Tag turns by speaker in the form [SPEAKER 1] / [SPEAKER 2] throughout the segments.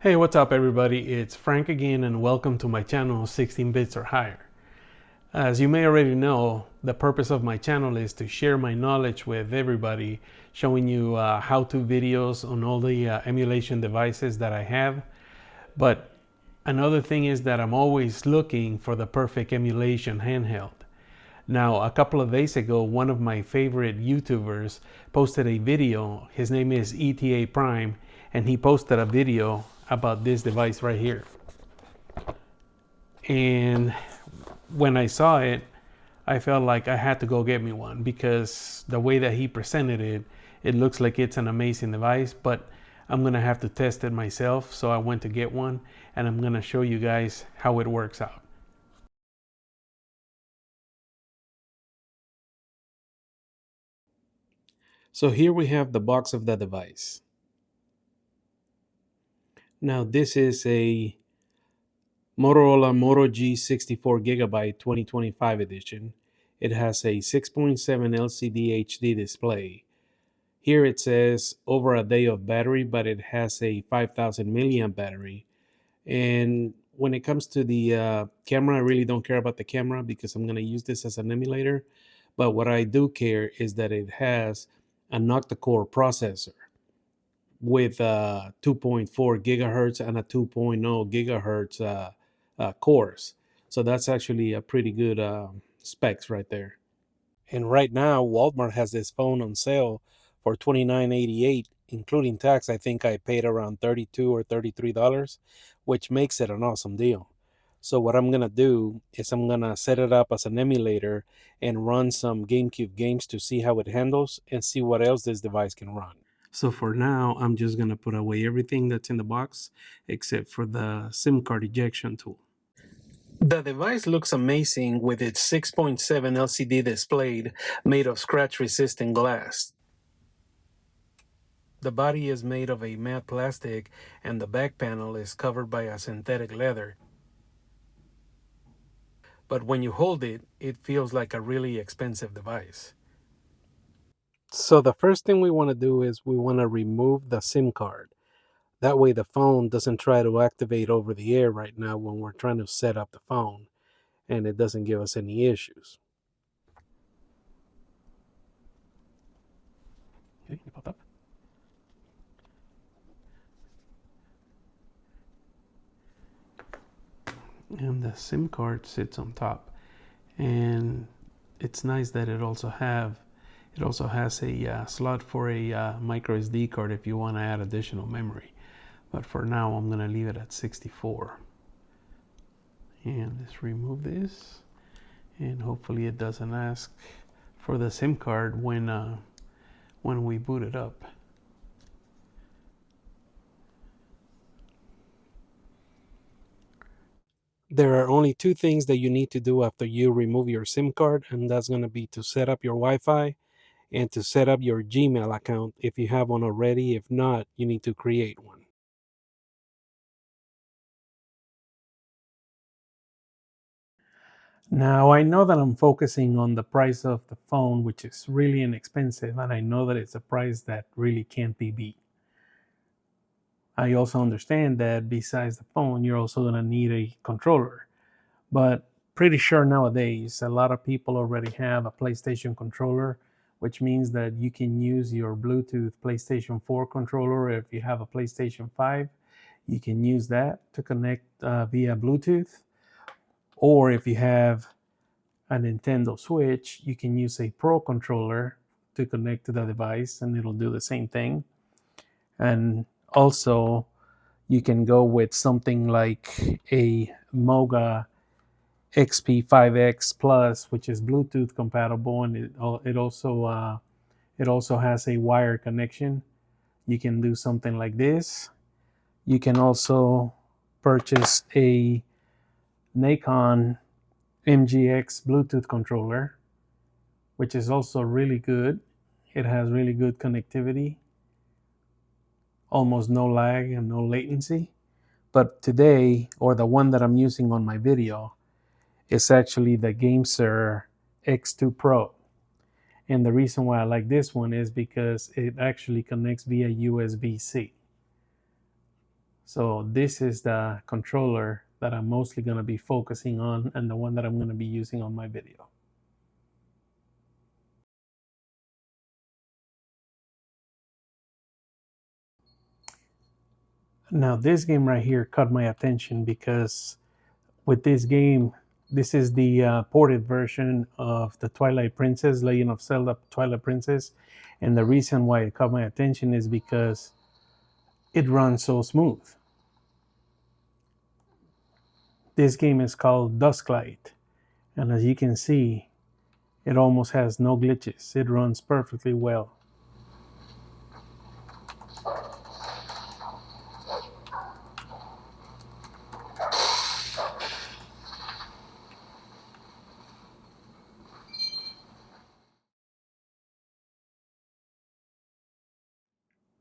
[SPEAKER 1] Hey, what's up everybody? It's Frank again and welcome to my channel 16 bits or higher. As you may already know, the purpose of my channel is to share my knowledge with everybody, showing you how-to videos on all the emulation devices that I have. But another thing is that I'm always looking for the perfect emulation handheld. Now, a couple of days ago, one of my favorite YouTubers posted a video. His name is ETA Prime, and he posted a video about this device right here. And when I saw it, I felt like I had to go get me one because the way that he presented it, it looks like it's an amazing device, but I'm gonna have to test it myself. So I went to get one and I'm gonna show you guys how it works out. So here we have the box of the device. Now this is a Motorola Moto G 64GB 2025 edition. It has a 6.7 LCD HD display. Here it says over a day of battery, but it has a 5000 milliamp battery. And when it comes to the camera, I really don't care about the camera because I'm going to use this as an emulator. But what I do care is that it has an octa-core processor with 2.4 gigahertz and a 2.0 gigahertz cores. So that's actually a pretty good specs right there. And right now, Walmart has this phone on sale for $29.88, including tax. I think I paid around $32 or $33, which makes it an awesome deal. So what I'm gonna do is I'm gonna set it up as an emulator and run some GameCube games to see how it handles and see what else this device can run. So for now, I'm just gonna put away everything that's in the box except for the SIM card ejection tool. The device looks amazing with its 6.7 LCD display made of scratch-resistant glass. The body is made of a matte plastic and the back panel is covered by a synthetic leather. But when you hold it, it feels like a really expensive device. So the first thing we want to do is we want to remove the SIM card. That way the phone doesn't try to activate over the air right now when we're trying to set up the phone, and it doesn't give us any issues. Okay, you popped up. And the SIM card sits on top, and it's nice that it also has a slot for a micro SD card if you want to add additional memory. But for now, I'm going to leave it at 64. And let's remove this, and hopefully it doesn't ask for the SIM card when we boot it up. There are only two things that you need to do after you remove your SIM card, and that's going to be to set up your Wi-Fi and to set up your Gmail account if you have one already. If not, you need to create one. Now, I know that I'm focusing on the price of the phone, which is really inexpensive, and I know that it's a price that really can't be beat. I also understand that besides the phone, you're also going to need a controller. But pretty sure nowadays, a lot of people already have a PlayStation controller, which means that you can use your Bluetooth PlayStation 4 controller. If you have a PlayStation 5, you can use that to connect via Bluetooth. Or if you have a Nintendo Switch, you can use a Pro controller to connect to the device and it'll do the same thing. And also, you can go with something like a Moga XP5X Plus, which is Bluetooth compatible, and it also has a wire connection. You can do something like this. You can also purchase a Nikon MGX Bluetooth controller, which is also really good. It has really good connectivity, almost no lag and no latency. But today, or the one that I'm using on my video, is actually the GameSir X2 Pro. And the reason why I like this one is because it actually connects via USB-C. So this is the controller that I'm mostly going to be focusing on, and the one that I'm going to be using on my video. Now this game right here caught my attention because with this game, this is the ported version of the Twilight Princess, Legend of Zelda Twilight Princess. And the reason why it caught my attention is because it runs so smooth. This game is called DuskLight, and as you can see, it almost has no glitches. It runs perfectly well.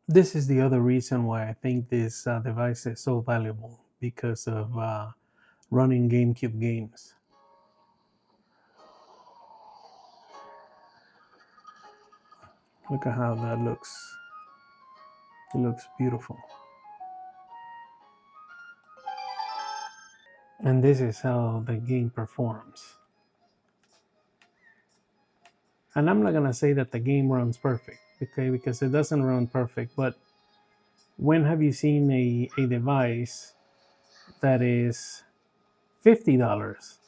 [SPEAKER 1] This is the other reason why I think this device is so valuable, because of running GameCube games. Look at how that looks. It looks beautiful. And this is how the game performs. And I'm not gonna say that the game runs perfect, okay, because it doesn't run perfect, but when have you seen a device that is $50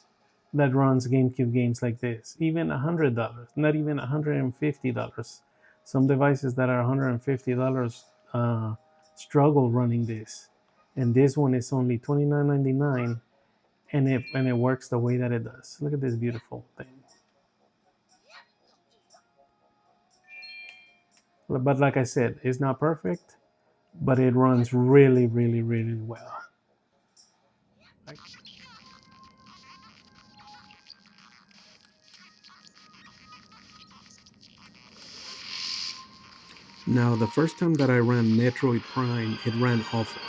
[SPEAKER 1] that runs GameCube games like this? Even $100, not even $150. Some devices that are $150 struggle running this. And this one is only $29.99, and it works the way that it does. Look at this beautiful thing. But like I said, it's not perfect, but it runs really, really, really well. Now, the first time that I ran Metroid Prime, it ran awful.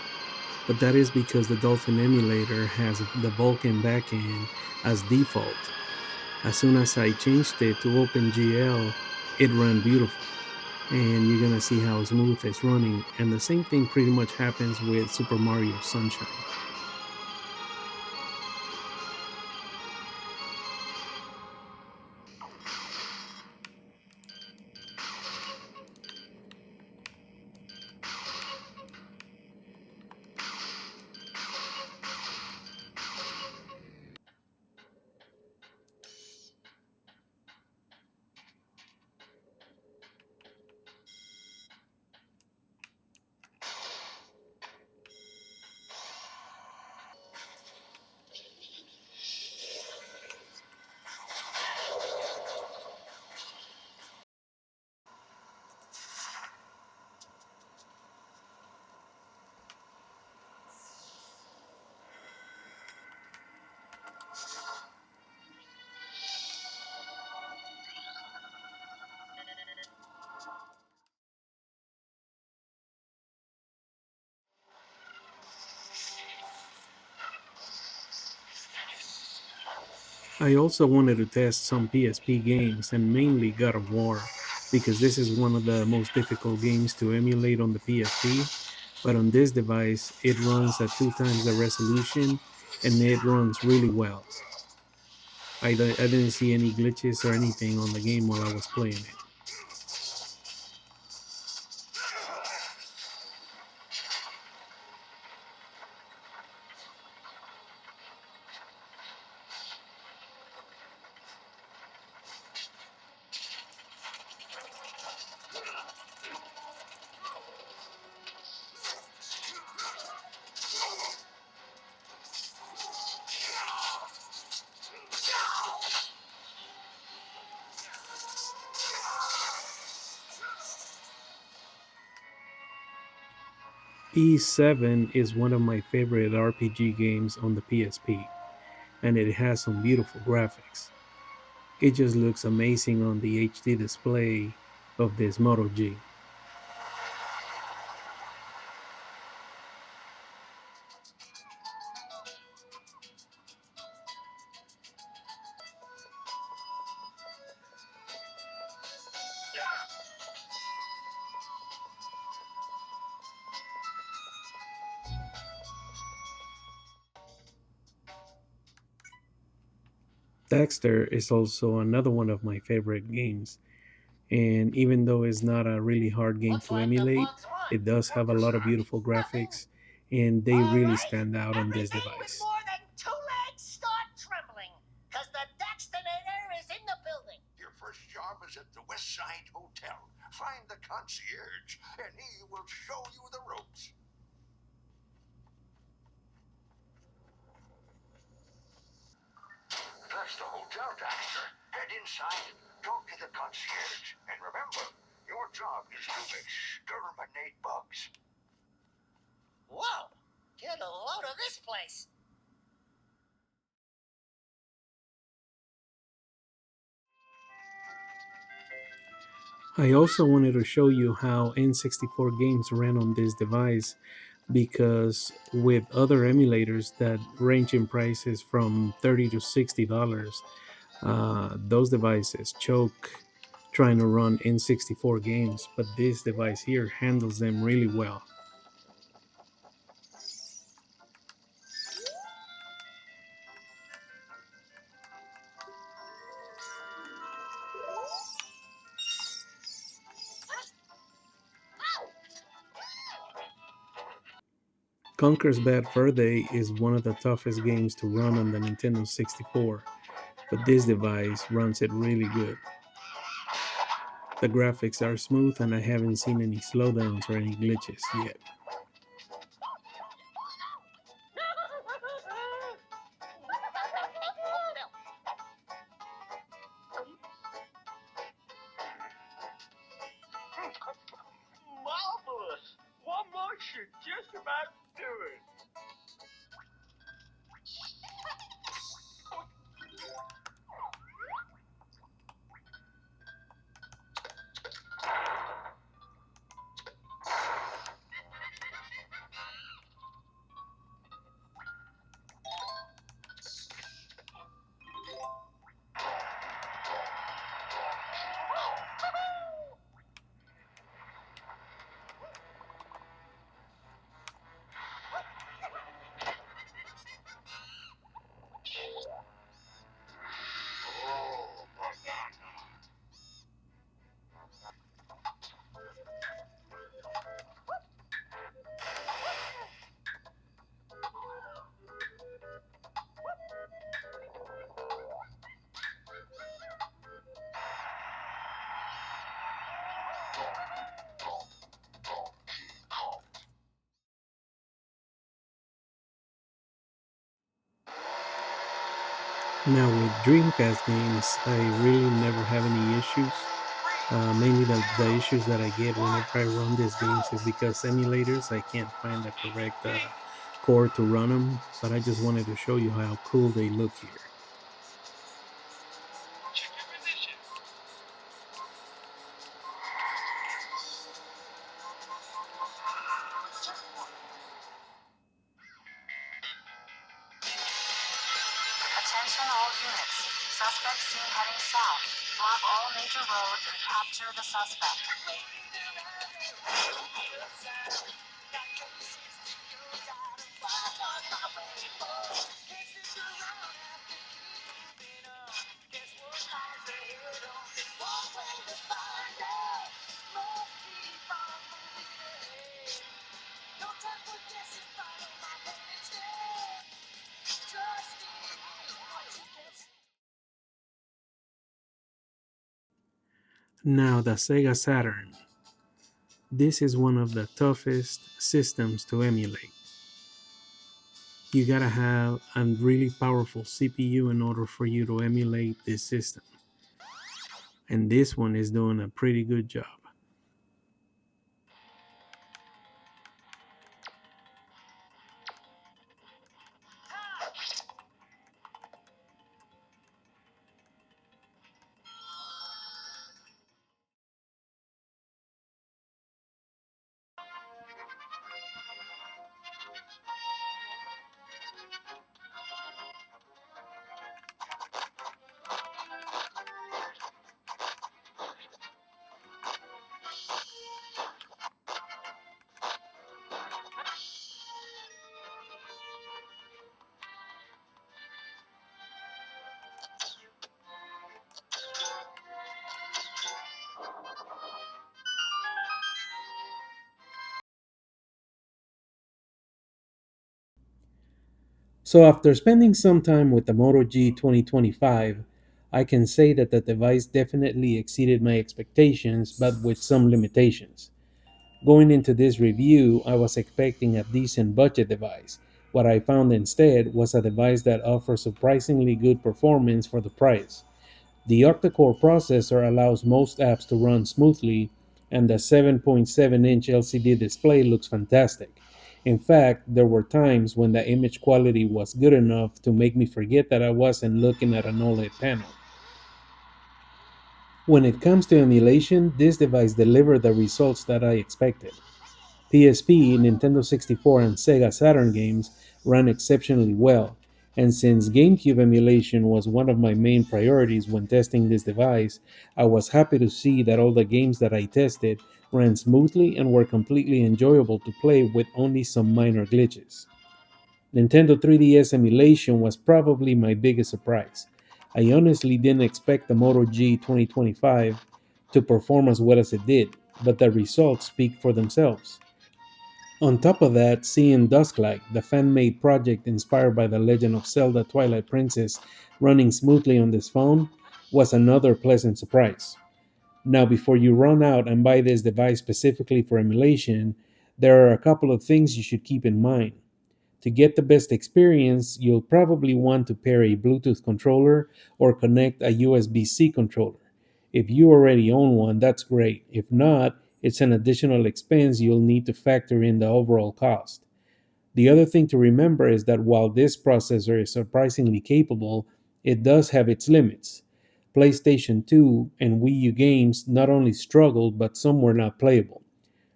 [SPEAKER 1] But that is because the Dolphin emulator has the Vulkan backend as default. As soon as I changed it to OpenGL, it ran beautiful. And you're gonna see how smooth it's running. And the same thing pretty much happens with Super Mario Sunshine. I also wanted to test some PSP games, and mainly God of War, because this is one of the most difficult games to emulate on the PSP. But on this device, it runs at 2 times the resolution, and it runs really well. I didn't see any glitches or anything on the game while I was playing it. E7 is one of my favorite RPG games on the PSP, and it has some beautiful graphics. It just looks amazing on the HD display of this Moto G. Dexter is also another one of my favorite games, and even though it's not a really hard game
[SPEAKER 2] Looks
[SPEAKER 1] to
[SPEAKER 2] like the
[SPEAKER 1] emulate,
[SPEAKER 2] bugs won.
[SPEAKER 1] it does have a lot of beautiful graphics, and they
[SPEAKER 2] All
[SPEAKER 1] really
[SPEAKER 2] right,
[SPEAKER 1] stand out on this
[SPEAKER 2] everything with
[SPEAKER 1] device.
[SPEAKER 2] more than two legs start trembling, because the Dextinator is in the building.
[SPEAKER 3] Your first job is at the West Side Hotel. Find the concierge, and he will show you the ropes. That's the hotel, Dexter. Head inside, talk to the concierge, and remember, your job is to exterminate bugs.
[SPEAKER 2] Whoa, get a load of this place.
[SPEAKER 1] I also wanted to show you how N64 games ran on this device, because with other emulators that range in prices from $30 to $60, those devices choke trying to run N64 games, but this device here handles them really well. Conker's Bad Fur Day is one of the toughest games to run on the Nintendo 64, but this device runs it really good. The graphics are smooth and I haven't seen any slowdowns or any glitches yet.
[SPEAKER 2] Marvelous. One more should just about do it.
[SPEAKER 1] Now with Dreamcast games, I really never have any issues. Mainly the issues that I get whenever I run these games is because emulators, I can't find the correct core to run them, but I just wanted to show you how cool they look here.
[SPEAKER 2] Check your position.
[SPEAKER 4] Attention all units. Suspect seen heading south. Block all major roads and capture the suspect.
[SPEAKER 1] Now the Sega Saturn. This is one of the toughest systems to emulate. You gotta have a really powerful CPU in order for you to emulate this system. And this one is doing a pretty good job. So after spending some time with the Moto G 2025, I can say that the device definitely exceeded my expectations, but with some limitations. Going into this review, I was expecting a decent budget device. What I found instead was a device that offers surprisingly good performance for the price. The octa-core processor allows most apps to run smoothly, and the 7.7-inch LCD display looks fantastic. In fact, there were times when the image quality was good enough to make me forget that I wasn't looking at an OLED panel. When it comes to emulation, this device delivered the results that I expected. PSP, Nintendo 64, and Sega Saturn games ran exceptionally well, and since GameCube emulation was one of my main priorities when testing this device, I was happy to see that all the games that I tested ran smoothly and were completely enjoyable to play with only some minor glitches. Nintendo 3DS emulation was probably my biggest surprise. I honestly didn't expect the Moto G 2025 to perform as well as it did, but the results speak for themselves. On top of that, seeing DuskLight, the fan-made project inspired by the Legend of Zelda Twilight Princess, running smoothly on this phone was another pleasant surprise. Now, before you run out and buy this device specifically for emulation, there are a couple of things you should keep in mind. To get the best experience, you'll probably want to pair a Bluetooth controller or connect a USB-C controller. If you already own one, that's great. If not, it's an additional expense you'll need to factor in the overall cost. The other thing to remember is that while this processor is surprisingly capable, it does have its limits. PlayStation 2 and Wii U games not only struggled, but some were not playable.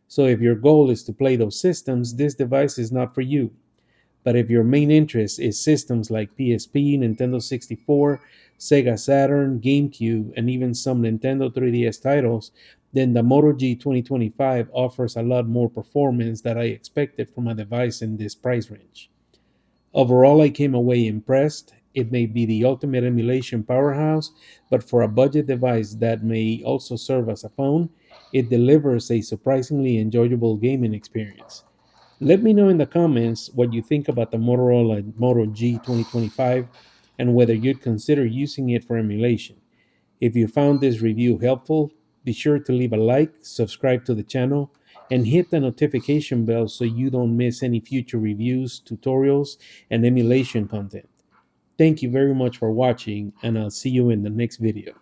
[SPEAKER 1] So if your goal is to play those systems, this device is not for you. But if your main interest is systems like PSP, Nintendo 64, Sega Saturn, GameCube, and even some Nintendo 3DS titles, then the Moto G 2025 offers a lot more performance that I expected from a device in this price range. Overall, I came away impressed. It may be the ultimate emulation powerhouse, but for a budget device that may also serve as a phone, it delivers a surprisingly enjoyable gaming experience. Let me know in the comments what you think about the Motorola Moto G 2025 and whether you'd consider using it for emulation. If you found this review helpful, be sure to leave a like, subscribe to the channel, and hit the notification bell so you don't miss any future reviews, tutorials, and emulation content. Thank you very much for watching, and I'll see you in the next video.